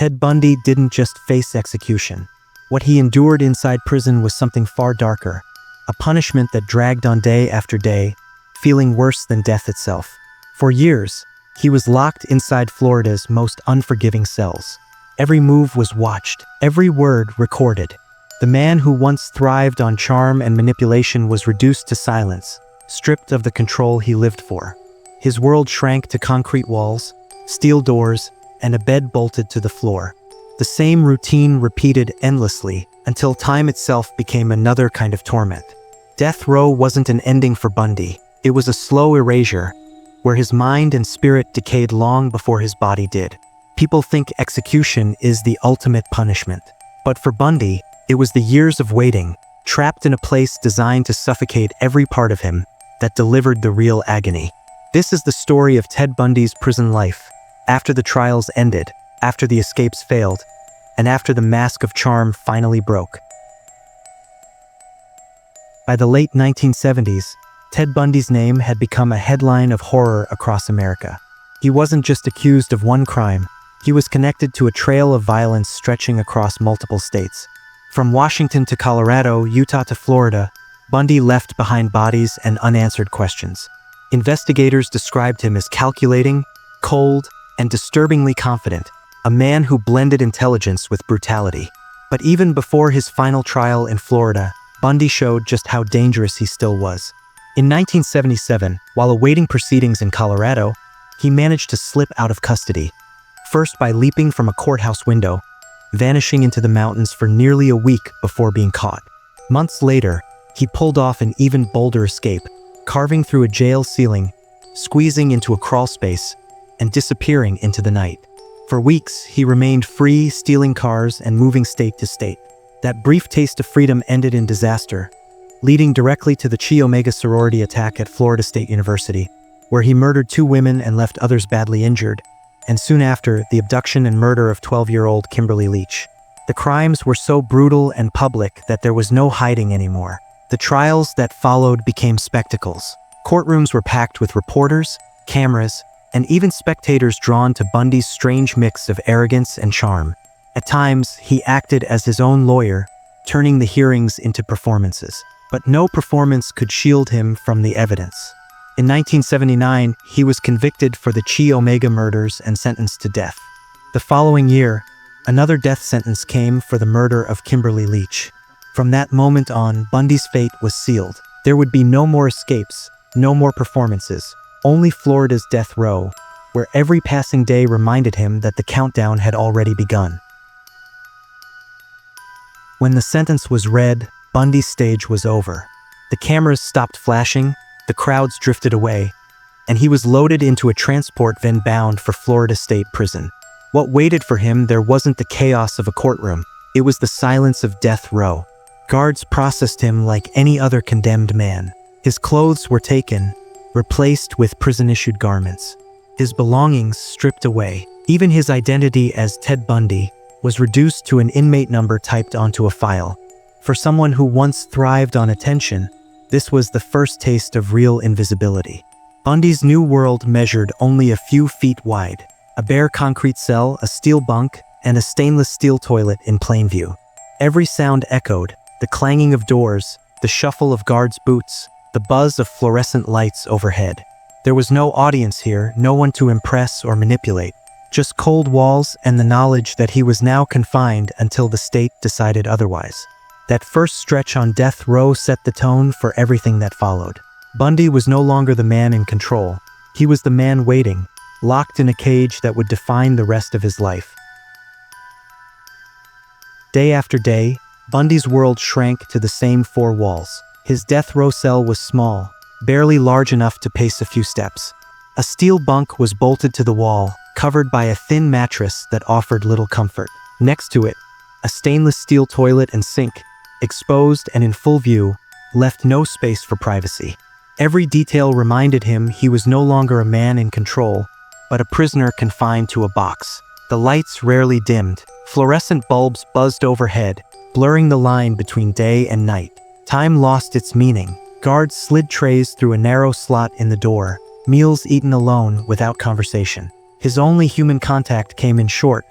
Ted Bundy didn't just face execution. What he endured inside prison was something far darker, a punishment that dragged on day after day, feeling worse than death itself. For years, he was locked inside Florida's most unforgiving cells. Every move was watched, every word recorded. The man who once thrived on charm and manipulation was reduced to silence, stripped of the control he lived for. His world shrank to concrete walls, steel doors, and a bed bolted to the floor. The same routine repeated endlessly until time itself became another kind of torment. Death row wasn't an ending for Bundy. It was a slow erasure, where his mind and spirit decayed long before his body did. People think execution is the ultimate punishment. But for Bundy, it was the years of waiting, trapped in a place designed to suffocate every part of him, that delivered the real agony. This is the story of Ted Bundy's prison life, after the trials ended, after the escapes failed, and after the mask of charm finally broke. By the late 1970s, Ted Bundy's name had become a headline of horror across America. He wasn't just accused of one crime, he was connected to a trail of violence stretching across multiple states. From Washington to Colorado, Utah to Florida, Bundy left behind bodies and unanswered questions. Investigators described him as calculating, cold, and disturbingly confident, a man who blended intelligence with brutality. But even before his final trial in Florida, Bundy showed just how dangerous he still was. In 1977, while awaiting proceedings in Colorado, he managed to slip out of custody, first by leaping from a courthouse window, vanishing into the mountains for nearly a week before being caught. Months later, he pulled off an even bolder escape, carving through a jail ceiling, squeezing into a crawl space, and disappearing into the night. For weeks, he remained free, stealing cars and moving state to state. That brief taste of freedom ended in disaster, leading directly to the Chi Omega sorority attack at Florida State University, where he murdered 2 women and left others badly injured, and soon after, the abduction and murder of 12-year-old Kimberly Leach. The crimes were so brutal and public that there was no hiding anymore. The trials that followed became spectacles. Courtrooms were packed with reporters, cameras, and even spectators drawn to Bundy's strange mix of arrogance and charm. At times, he acted as his own lawyer, turning the hearings into performances. But no performance could shield him from the evidence. In 1979, he was convicted for the Chi Omega murders and sentenced to death. The following year, another death sentence came for the murder of Kimberly Leach. From that moment on, Bundy's fate was sealed. There would be no more escapes, no more performances, only Florida's death row, where every passing day reminded him that the countdown had already begun. When the sentence was read, Bundy's stage was over. The cameras stopped flashing, the crowds drifted away, and he was loaded into a transport van bound for Florida State Prison. What waited for him there wasn't the chaos of a courtroom, it was the silence of death row. Guards processed him like any other condemned man. His clothes were taken, replaced with prison-issued garments. His belongings stripped away. Even his identity as Ted Bundy was reduced to an inmate number typed onto a file. For someone who once thrived on attention, this was the first taste of real invisibility. Bundy's new world measured only a few feet wide. A bare concrete cell, a steel bunk, and a stainless steel toilet in plain view. Every sound echoed, the clanging of doors, the shuffle of guards' boots, the buzz of fluorescent lights overhead. There was no audience here, no one to impress or manipulate. Just cold walls and the knowledge that he was now confined until the state decided otherwise. That first stretch on death row set the tone for everything that followed. Bundy was no longer the man in control. He was the man waiting, locked in a cage that would define the rest of his life. Day after day, Bundy's world shrank to the same 4 walls. His death row cell was small, barely large enough to pace a few steps. A steel bunk was bolted to the wall, covered by a thin mattress that offered little comfort. Next to it, a stainless steel toilet and sink, exposed and in full view, left no space for privacy. Every detail reminded him he was no longer a man in control, but a prisoner confined to a box. The lights rarely dimmed. Fluorescent bulbs buzzed overhead, blurring the line between day and night. Time lost its meaning. Guards slid trays through a narrow slot in the door, meals eaten alone without conversation. His only human contact came in short,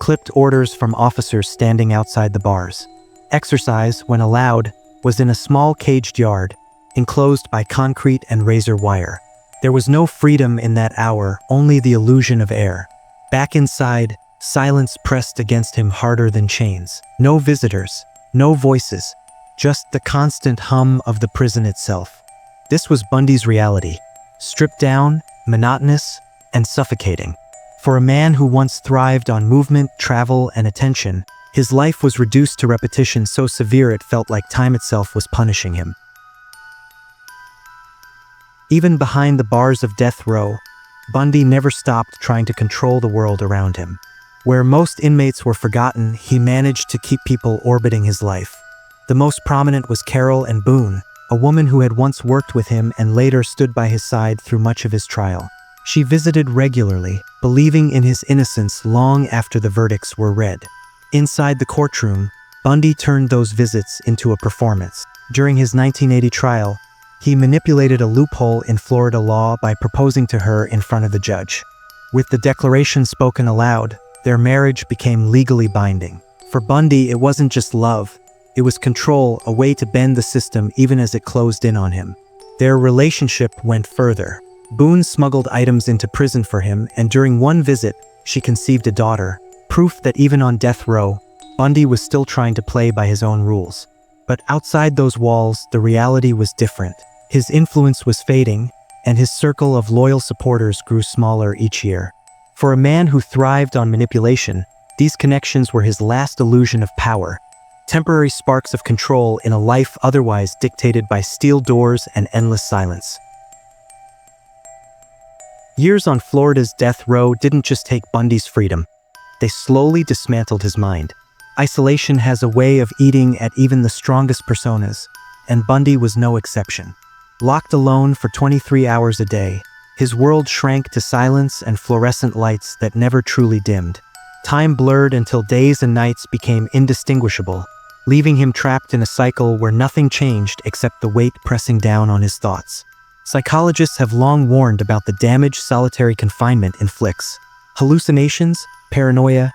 clipped orders from officers standing outside the bars. Exercise, when allowed, was in a small caged yard, enclosed by concrete and razor wire. There was no freedom in that hour, only the illusion of air. Back inside, silence pressed against him harder than chains. No visitors, no voices, just the constant hum of the prison itself. This was Bundy's reality, stripped down, monotonous, and suffocating. For a man who once thrived on movement, travel, and attention, his life was reduced to repetition so severe it felt like time itself was punishing him. Even behind the bars of death row, Bundy never stopped trying to control the world around him. Where most inmates were forgotten, he managed to keep people orbiting his life. The most prominent was Carol and Boone, a woman who had once worked with him and later stood by his side through much of his trial. She visited regularly, believing in his innocence long after the verdicts were read. Inside the courtroom, Bundy turned those visits into a performance. During his 1980 trial, he manipulated a loophole in Florida law by proposing to her in front of the judge. With the declaration spoken aloud, their marriage became legally binding. For Bundy, it wasn't just love. It was control, a way to bend the system even as it closed in on him. Their relationship went further. Boone smuggled items into prison for him, and during one visit, she conceived a daughter, proof that even on death row, Bundy was still trying to play by his own rules. But outside those walls, the reality was different. His influence was fading, and his circle of loyal supporters grew smaller each year. For a man who thrived on manipulation, these connections were his last illusion of power, temporary sparks of control in a life otherwise dictated by steel doors and endless silence. Years on Florida's death row didn't just take Bundy's freedom. They slowly dismantled his mind. Isolation has a way of eating at even the strongest personas, and Bundy was no exception. Locked alone for 23 hours a day, his world shrank to silence and fluorescent lights that never truly dimmed. Time blurred until days and nights became indistinguishable, leaving him trapped in a cycle where nothing changed except the weight pressing down on his thoughts. Psychologists have long warned about the damage solitary confinement inflicts: hallucinations, paranoia,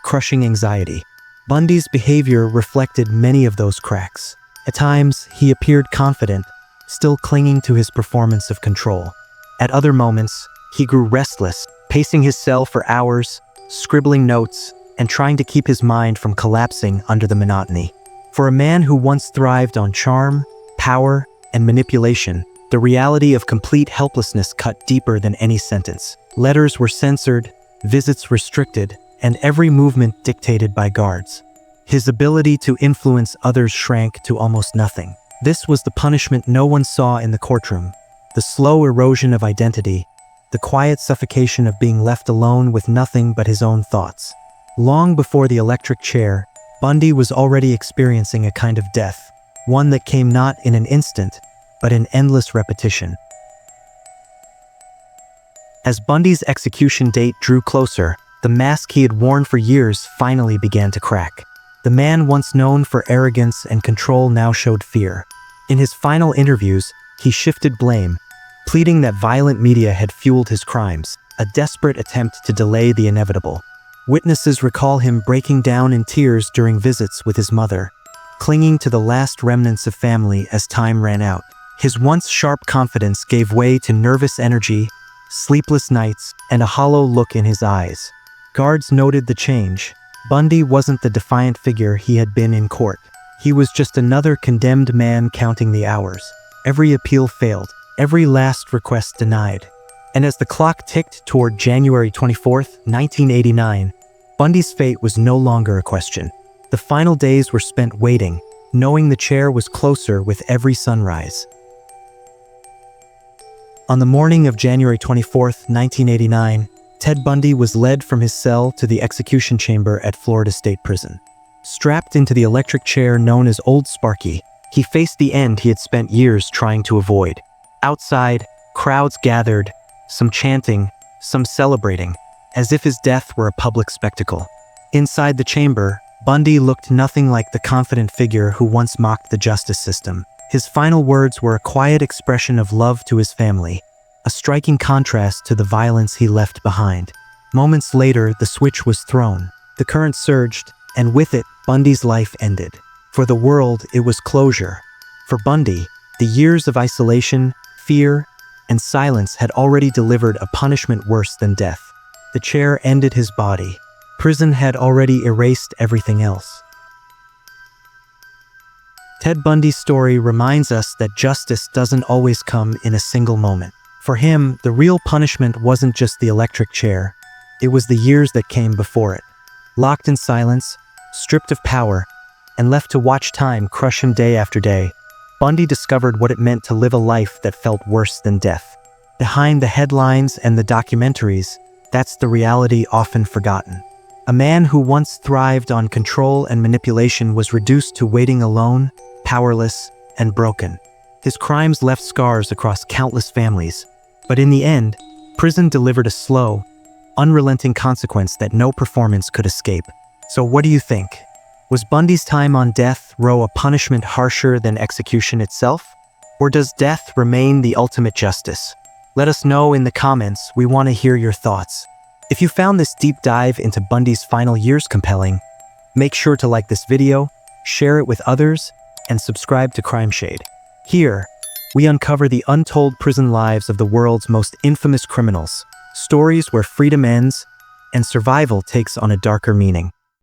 crushing anxiety. Bundy's behavior reflected many of those cracks. At times, he appeared confident, still clinging to his performance of control. At other moments, he grew restless, pacing his cell for hours, scribbling notes, and trying to keep his mind from collapsing under the monotony. For a man who once thrived on charm, power, and manipulation, the reality of complete helplessness cut deeper than any sentence. Letters were censored, visits restricted, and every movement dictated by guards. His ability to influence others shrank to almost nothing. This was the punishment no one saw in the courtroom: the slow erosion of identity, the quiet suffocation of being left alone with nothing but his own thoughts. Long before the electric chair, Bundy was already experiencing a kind of death, one that came not in an instant, but in endless repetition. As Bundy's execution date drew closer, the mask he had worn for years finally began to crack. The man once known for arrogance and control now showed fear. In his final interviews, he shifted blame, pleading that violent media had fueled his crimes, a desperate attempt to delay the inevitable. Witnesses recall him breaking down in tears during visits with his mother, clinging to the last remnants of family as time ran out. His once sharp confidence gave way to nervous energy, sleepless nights, and a hollow look in his eyes. Guards noted the change. Bundy wasn't the defiant figure he had been in court. He was just another condemned man counting the hours. Every appeal failed, every last request denied. And as the clock ticked toward January 24, 1989, Bundy's fate was no longer a question. The final days were spent waiting, knowing the chair was closer with every sunrise. On the morning of January 24, 1989, Ted Bundy was led from his cell to the execution chamber at Florida State Prison. Strapped into the electric chair known as Old Sparky, he faced the end he had spent years trying to avoid. Outside, crowds gathered, some chanting, some celebrating, as if his death were a public spectacle. Inside the chamber, Bundy looked nothing like the confident figure who once mocked the justice system. His final words were a quiet expression of love to his family, a striking contrast to the violence he left behind. Moments later, the switch was thrown. The current surged, and with it, Bundy's life ended. For the world, it was closure. For Bundy, the years of isolation, fear, and silence had already delivered a punishment worse than death. The chair ended his body. Prison had already erased everything else. Ted Bundy's story reminds us that justice doesn't always come in a single moment. For him, the real punishment wasn't just the electric chair. It was the years that came before it. Locked in silence, stripped of power, and left to watch time crush him day after day, Bundy discovered what it meant to live a life that felt worse than death. Behind the headlines and the documentaries, that's the reality often forgotten. A man who once thrived on control and manipulation was reduced to waiting alone, powerless, and broken. His crimes left scars across countless families, but in the end, prison delivered a slow, unrelenting consequence that no performance could escape. So what do you think? Was Bundy's time on death row a punishment harsher than execution itself? Or does death remain the ultimate justice? Let us know in the comments. We want to hear your thoughts. If you found this deep dive into Bundy's final years compelling, make sure to like this video, share it with others, and subscribe to Crime Shade. Here, we uncover the untold prison lives of the world's most infamous criminals, stories where freedom ends and survival takes on a darker meaning.